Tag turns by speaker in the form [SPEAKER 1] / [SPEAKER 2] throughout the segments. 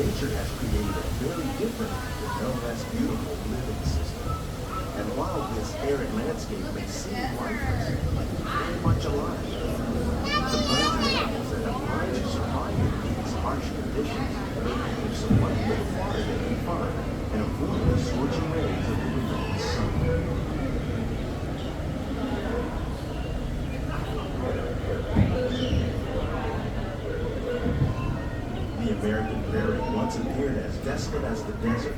[SPEAKER 1] nature has created a very different, but no less beautiful living system. And while this arid landscape may seem lifeless, it's very much alive. The plants and animals that have learned to survive in these harsh conditions make use of what little water they can find and avoid the scorching rays of the relentless sun. The American prairie once appeared as desolate as the desert,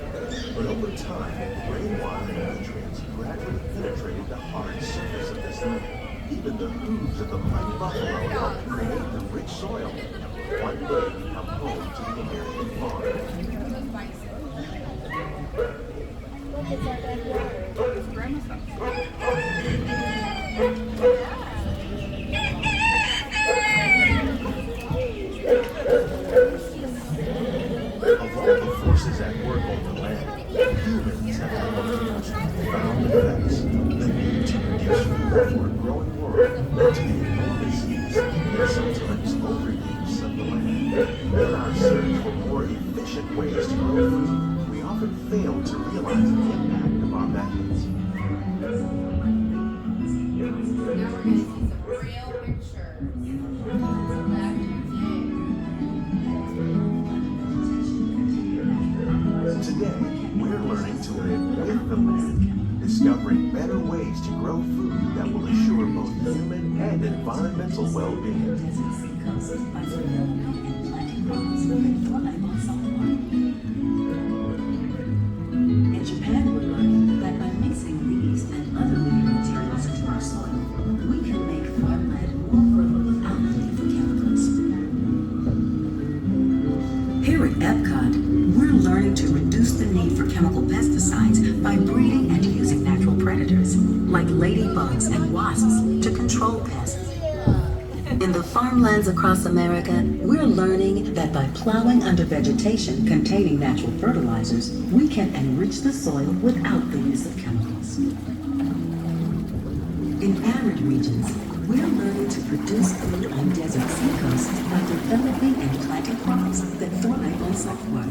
[SPEAKER 1] but over time, rainwater and nutrients gradually penetrated the hard surface of this land. Even the hooves of the mighty buffalo helped create the rich soil that one day become home to the American farm. Of all the forces at work on the land, humans have the most profound effects. The need to produce food for a growing world, to the enormous use and sometimes overuse of the land. In our search for more efficient ways to grow food, we often fail to realize the impact of our methods.
[SPEAKER 2] Now we're going to see some real pictures.
[SPEAKER 1] Today, we're learning to live with the land, discovering better ways to grow food that will assure both human and environmental well-being.
[SPEAKER 3] In Japan, we're learning that by mixing these and other living materials into our soil, we can make farmland more fertile without the need for chemicals. Here at EPCOT, we're learning to reduce the need for chemical pesticides by breeding and using natural predators, like ladybugs and wasps, to control pests. In the farmlands across America, we're learning that by plowing under vegetation containing natural fertilizers, we can enrich the soil without the use of chemicals. In arid regions, we're learning to produce food on desert seacoasts by developing and planting crops that thrive on salt water.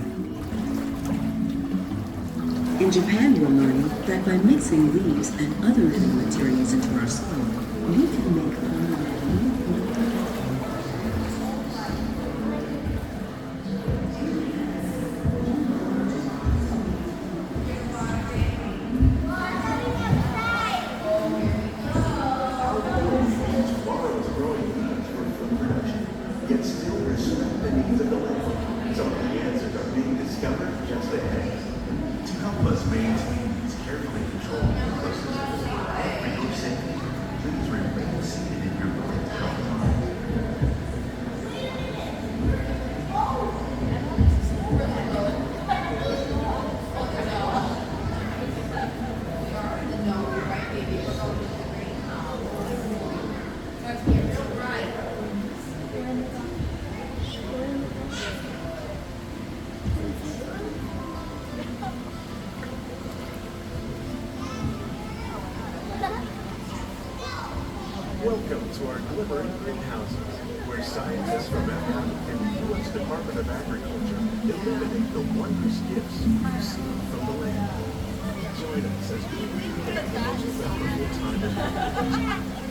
[SPEAKER 3] In Japan, we're learning that by mixing leaves and other living materials into our soil, we can make
[SPEAKER 1] yet still respect the needs of the land. Some of the answers are being discovered just ahead. To help us maintain these carefully controlled ecosystems for your safety, please remain seated in your boat comfortably. Welcome to our Glimmering greenhouses, where scientists from EPCOT and the U.S. Department of Agriculture illuminate the wondrous gifts received from the land. Join us as we recreate the most wonderful time in agriculture.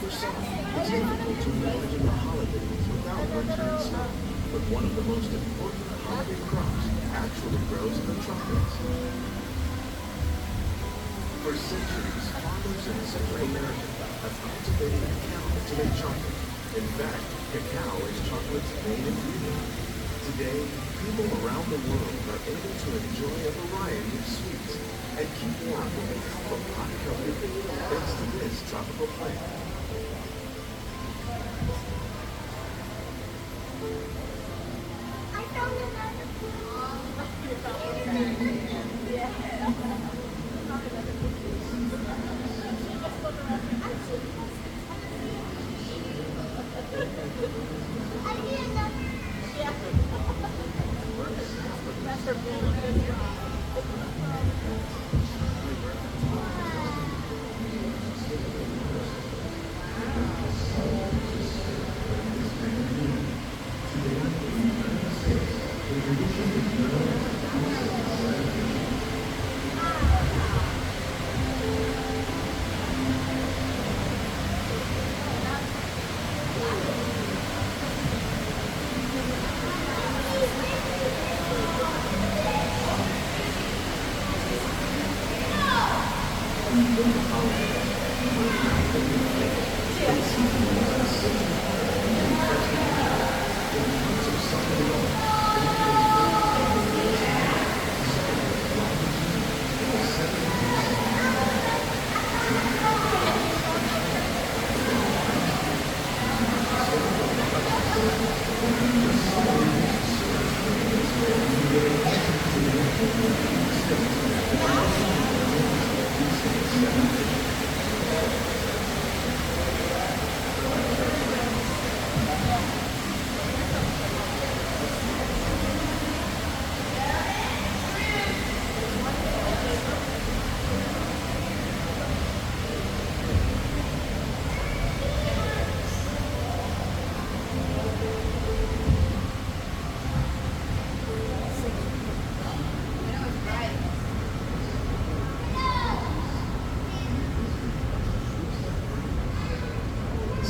[SPEAKER 1] For some, it's difficult to imagine the holidays without winter and snow, but one of the most important holiday crops actually grows in the tropics. For centuries, farmers in Central America have cultivated cacao to make chocolate. In fact, cacao is chocolate's main ingredient. Today, people around the world are able to enjoy a variety of sweets and keep warm with the help of hot cocoa thanks to this tropical plant.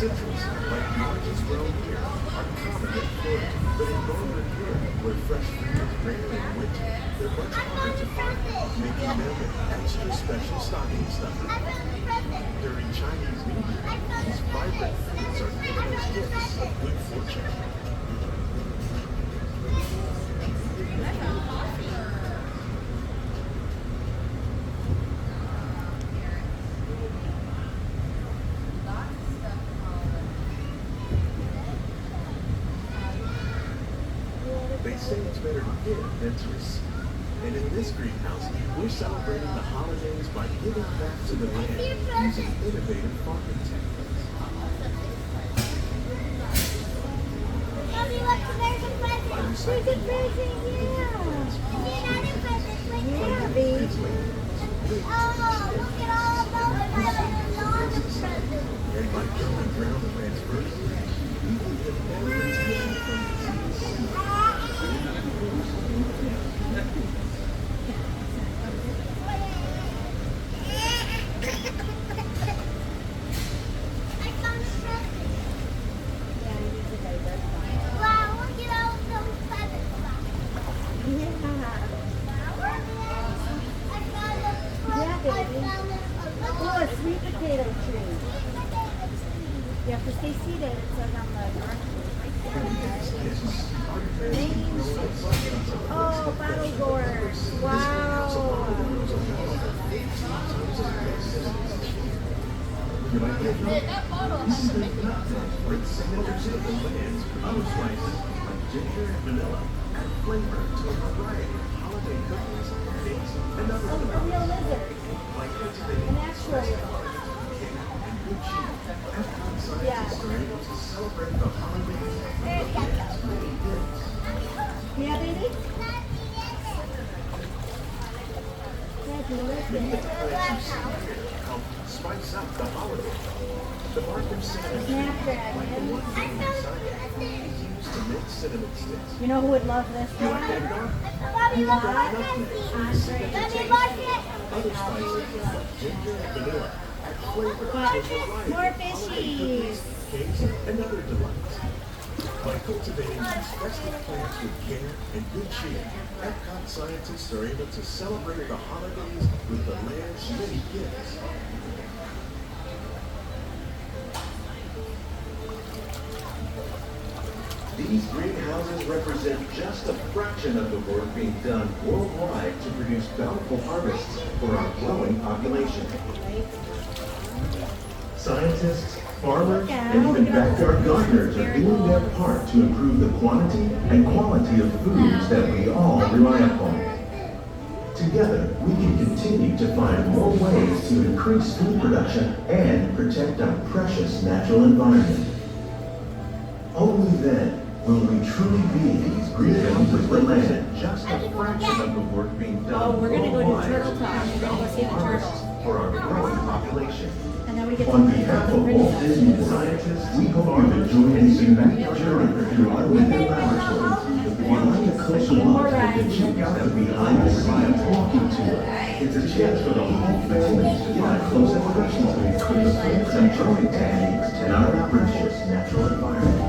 [SPEAKER 1] Citrus, like the oranges grown here, are common in Florida, but in northern Europe, where fresh fruit is rare in winter, they're much harder to find, making them an extra special stocking stuffer. During Chinese New Year, these vibrant fruits are given as gifts of good fortune. They say it's better to give than to receive. And in this greenhouse, we're celebrating the holidays by giving back to the land using innovative farming techniques.
[SPEAKER 4] Mommy, look, there's a present. There's a present, yeah.
[SPEAKER 1] And by growing ground plants first, people get better protection from disease.
[SPEAKER 4] Oh, a sweet potato tree. You have to stay seated. It says on the Oh, bottle gourds. Wow.
[SPEAKER 1] You might get this is the great signatures of the lands. Other spices like ginger and vanilla add flavor to a variety of holiday cookies, cakes, and other
[SPEAKER 4] A real lizard.
[SPEAKER 1] like
[SPEAKER 4] An actual lizard.
[SPEAKER 1] and good cheese. EPCOT scientists
[SPEAKER 4] Yeah.
[SPEAKER 1] are able to celebrate the holidays with the land's many gifts.
[SPEAKER 4] Yeah, baby? Yeah, do you listen?
[SPEAKER 1] Help spice up the holiday. The bark of cinnamon,
[SPEAKER 4] Snapdragon.
[SPEAKER 1] like the one is used to make cinnamon sticks.
[SPEAKER 4] You know who would love this
[SPEAKER 1] You
[SPEAKER 4] one?
[SPEAKER 1] like that, Dawn? Other spices like ginger and vanilla add flavor to a variety
[SPEAKER 4] More
[SPEAKER 1] of holiday
[SPEAKER 4] fishies.
[SPEAKER 1] cookies, cakes, and other delights. By cultivating these festive plants with care and good cheer, EPCOT scientists are able to celebrate the holidays with the land's many gifts. These greenhouses represent just a fraction of the work being done worldwide to produce bountiful harvests for our growing population. Scientists, farmers, and even backyard gardeners are doing their part to improve the quantity and quality of foods that we all rely upon. Together, we can continue to find more ways to increase food production and protect our precious natural environment. Only then will we truly be these greenhouses that represent just a fraction of the work being done
[SPEAKER 4] Oh, we're gonna go to
[SPEAKER 1] worldwide
[SPEAKER 4] Turtle Talk. We're gonna go see the
[SPEAKER 1] harvests
[SPEAKER 4] turtles.
[SPEAKER 1] for our growing population.
[SPEAKER 4] And then we get
[SPEAKER 1] On
[SPEAKER 4] to
[SPEAKER 1] behalf of Walt Disney World scientists, we hope you've enjoyed this unique journey through our winter laboratories. If you like a closer look, then check out the behind-the-scenes walking tour. It's a chance for the whole family to get a close-up personal with the plants and growing techniques in our precious natural environment.